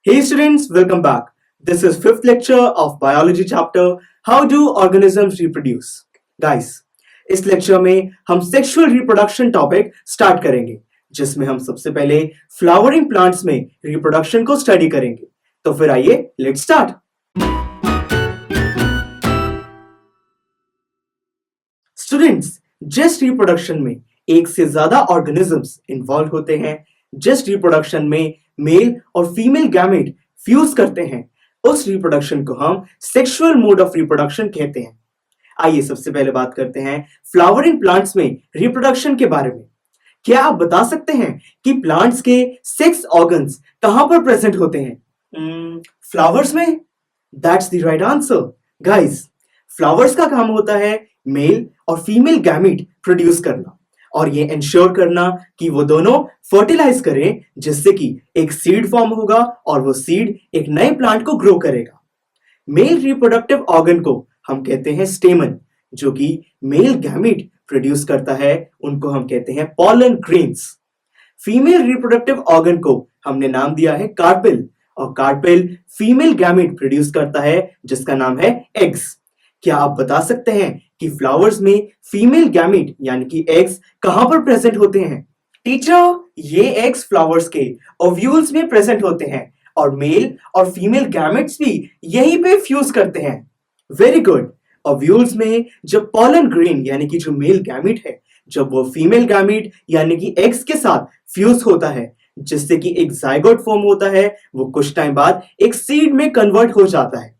Hey students, welcome back. This is fifth lecture of biology chapter How do organisms reproduce? Guys, इस lecture में हम sexual reproduction topic start करेंगे जिसमें हम सबसे पहले फ्लावरिंग प्लांट्स में रिप्रोडक्शन को स्टडी करेंगे। तो फिर आइए लेट्स स्टार्ट। स्टूडेंट्स, जेस्ट रिप्रोडक्शन में एक से ज्यादा ऑर्गेनिजम्स इन्वॉल्व होते हैं। जेस्ट रिप्रोडक्शन में मेल और फीमेल गैमेट फ्यूज करते हैं। उस रिप्रोडक्शन को हम सेक्सुअल मोड ऑफ रिप्रोडक्शन कहते हैं। आइए सबसे पहले बात करते हैं फ्लावरिंग प्लांट्स में रिप्रोडक्शन के बारे में। क्या आप बता सकते हैं कि प्लांट्स के सेक्स ऑर्गन्स कहां पर प्रेजेंट होते हैं? फ्लावर्स में? That's the right answer. Guys, flowers का काम होता है मेल और फीमेल गैमेट प्रोड्यूस करना और ये इंश्योर करना कि वो दोनों फर्टिलाइज करें, जिससे कि एक सीड फॉर्म होगा और वो सीड एक नए प्लांट को ग्रो करेगा। मेल रिप्रोडक्टिव ऑर्गन को हम कहते हैं स्टेमन, जो कि मेल गैमेट प्रोड्यूस करता है, उनको हम कहते हैं pollen grains. Female reproductive organ को हमने नाम दिया है कार्पेल और कार्पेल फीमेल गैमेट प्रोड्यूस करता है जिसका नाम है एग्स। क्या आप बता सकते हैं कि फ्लावर्स में फीमेल गैमेट यानी कि एग्स कहां पर प्रेजेंट होते हैं? टीचर, ये एग्स फ्लावर्स के ओव्यूल्स में प्रेजेंट होते हैं और मेल और फीमेल गैमेट्स भी यहीं पे फ्यूज करते हैं। Very good. ओव्यूल्स में जब पॉलन ग्रेन यानी कि जो मेल गैमेट है, जब वो फीमेल गैमेट यानी कि एग्स के साथ फ्यूज होता है, जिससे कि एक जाइगोट फॉर्म होता है, वो कुछ टाइम बाद एक सीड में कन्वर्ट हो जाता है।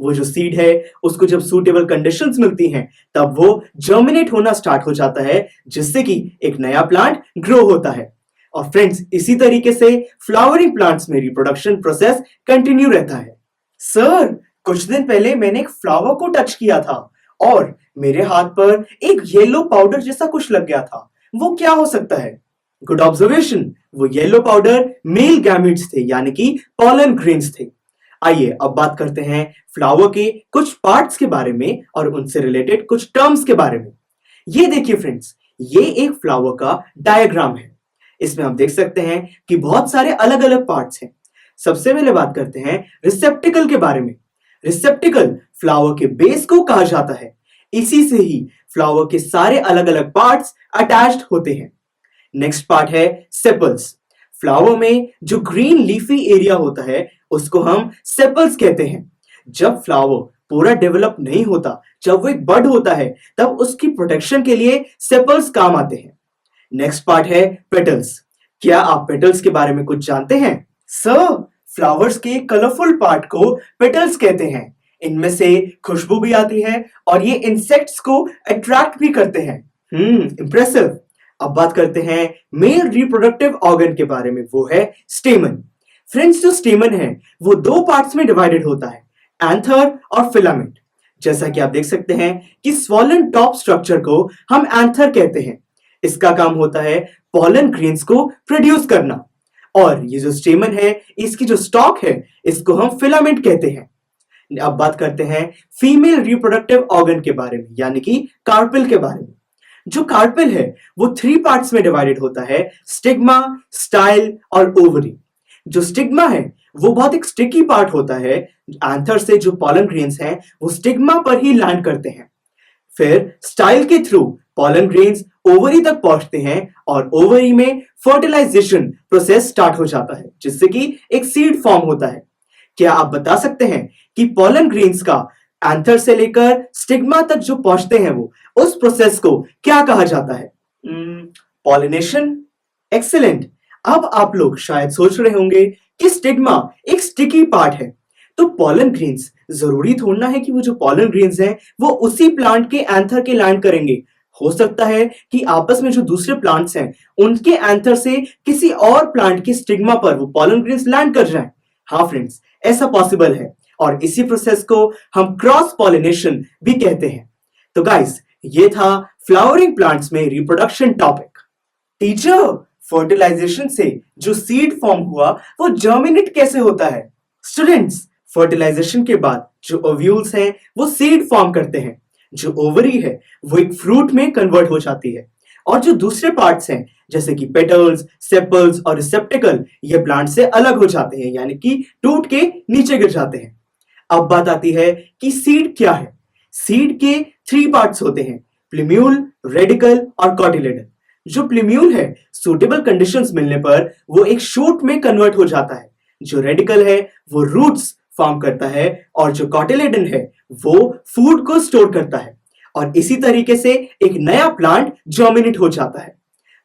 वो जो सीड है उसको जब सूटेबल कंडीशंस मिलती हैं तब वो जर्मिनेट होना स्टार्ट हो जाता है, जिससे कि एक नया प्लांट ग्रो होता है। और फ्रेंड्स, इसी तरीके से फ्लावरिंग प्लांट्स में रिप्रोडक्शन प्रोसेस कंटिन्यू रहता है। सर, कुछ दिन पहले मैंने एक फ्लावर को टच किया था और मेरे हाथ पर एक येलो पाउडर जैसा कुछ लग गया था। वो क्या हो सकता है? Good observation. वो येलो पाउडर मेल गैमेट्स थे यानी कि पॉलन ग्रेन्स थे। आइए अब बात करते हैं फ्लावर के कुछ पार्ट्स के बारे में और उनसे रिलेटेड कुछ टर्म्स के बारे में। ये देखिए फ्रेंड्स, ये एक फ्लावर का डायग्राम है। इसमें आप देख सकते हैं कि बहुत सारे अलग अलग पार्ट्स हैं। सबसे पहले बात करते हैं रिसेप्टिकल के बारे में। रिसेप्टिकल फ्लावर के बेस को कहा जाता है। इसी से ही फ्लावर के सारे अलग अलग पार्ट्स अटैच्ड होते हैं। नेक्स्ट पार्ट है सेपल्स। फ्लावर में जो ग्रीन लीफी एरिया होता है उसको हम सेपल्स कहते हैं। जब फ्लावर पूरा डेवलप नहीं होता, जब वो एक बड होता है, तब उसकी प्रोटेक्शन के लिए सेपल्स काम आते हैं। नेक्स्ट पार्ट है पेटल्स। क्या आप पेटल्स के बारे में कुछ जानते हैं? सर, फ्लावर्स के कलरफुल पार्ट को पेटल्स कहते हैं। इनमें से खुशबू भी आती है और ये इंसेक्ट्स को अट्रैक्ट भी करते हैं। इंप्रेसिव। अब बात करते हैं मेल रिप्रोडक्टिव ऑर्गन के बारे में, वो है स्टेमन। फ्रेंड्स, जो स्टेमन है वो दो पार्ट्स में डिवाइडेड होता है, एंथर और फिलामेंट। जैसा कि आप देख सकते हैं कि स्वॉलन टॉप स्ट्रक्चर को हम एंथर कहते हैं। इसका काम होता है पॉलन ग्रेन्स को प्रोड्यूस करना। और ये जो स्टेमन है, इसकी जो स्टॉक है, इसको हम फिलामेंट कहते हैं। अब बात करते हैं फीमेल रिप्रोडक्टिव ऑर्गन के बारे में यानी कि कार्पेल के बारे में। जो कार्पेल है वो 3 पार्ट्स में डिवाइडेड होता है, स्टिग्मा, स्टाइल और ओवरी। जो स्टिग्मा है वो बहुत एक स्टिकी पार्ट होता है। एंथर से जो पॉलन ग्रेन्स हैं वो स्टिग्मा पर ही लैंड करते हैं। फिर स्टाइल के थ्रू पॉलन ग्रेन्स ओवरी तक पहुंचते हैं और ओवरी में फर्टिलाइजेशन प्रोसेस स्टार्ट हो जाता है, जिससे कि एक सीड फॉर्म होता है। क्या आप बता सकते हैं कि पॉलन ग्रेन्स का एंथर से लेकर स्टिग्मा तक जो पहुंचते हैं वो उस प्रोसेस को क्या कहा जाता है? पॉलिनेशन। एक्सीलेंट। अब आप लोग शायद सोच रहे होंगे कि स्टिग्मा एक स्टिकी पार्ट है, तो पॉलन ग्रेन्स जरूरी थोड़ा है कि वो जो पॉलन ग्रेन्स हैं वो उसी प्लांट के एंथर के लैंड करेंगे। हो सकता है कि आपस में जो दूसरे प्लांट्स हैं उनके एंथर से किसी और प्लांट के स्टिग्मा पर वो पॉलन ग्रेन्स लैंड कर जाएं। हाँ फ्रेंड्स, ऐसा पॉसिबल है और इसी प्रोसेस को हम क्रॉस पॉलिनेशन भी कहते हैं। तो गाइस, ये था फ्लावरिंग प्लांट्स में रिप्रोडक्शन टॉपिक। टीचर, फर्टिलाइजेशन से जो सीड फॉर्म हुआ वो जर्मिनेट कैसे होता है? स्टूडेंट्स, फर्टिलाइजेशन के बाद जो ओव्यूल्स हैं वो सीड फॉर्म करते हैं। जो ओवरी है वो एक फ्रूट में कन्वर्ट हो जाती है और जो दूसरे पार्ट्स हैं जैसे कि पेटल्स, सेपल्स और रिसेप्टिकल ये प्लांट से अलग हो जाते हैं, यानी कि टूट के नीचे गिर जाते हैं। अब बात आती है कि सीड क्या है। सीड के 3 पार्ट्स होते हैं, प्लूम्यूल, रेडिकल और कॉटिलेडन। जो प्लूम्यूल है, सुटेबल कंडीशंस मिलने पर वो एक शूट में कन्वर्ट हो जाता है। जो रेडिकल है वो रूट्स फॉर्म करता है और जो कॉटिलेडन है वो फूड को स्टोर करता है और इसी तरीके से एक नया प्लांट जर्मिनेट हो जाता है।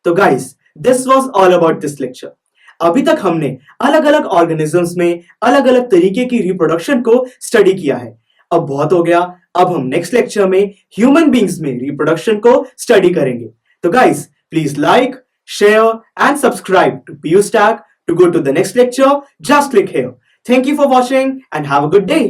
तो guys, this was all about this lecture. अभी तक हमने अलग अलग ऑर्गेनिजम्स में अलग अलग तरीके की रिप्रोडक्शन को स्टडी किया है। अब बहुत हो गया, अब हम नेक्स्ट लेक्चर में ह्यूमन बींग्स में रिप्रोडक्शन को स्टडी करेंगे। तो guys, please like, share and subscribe to PU Stack to go to the next lecture. Just click here. Thank you for watching and have a good day.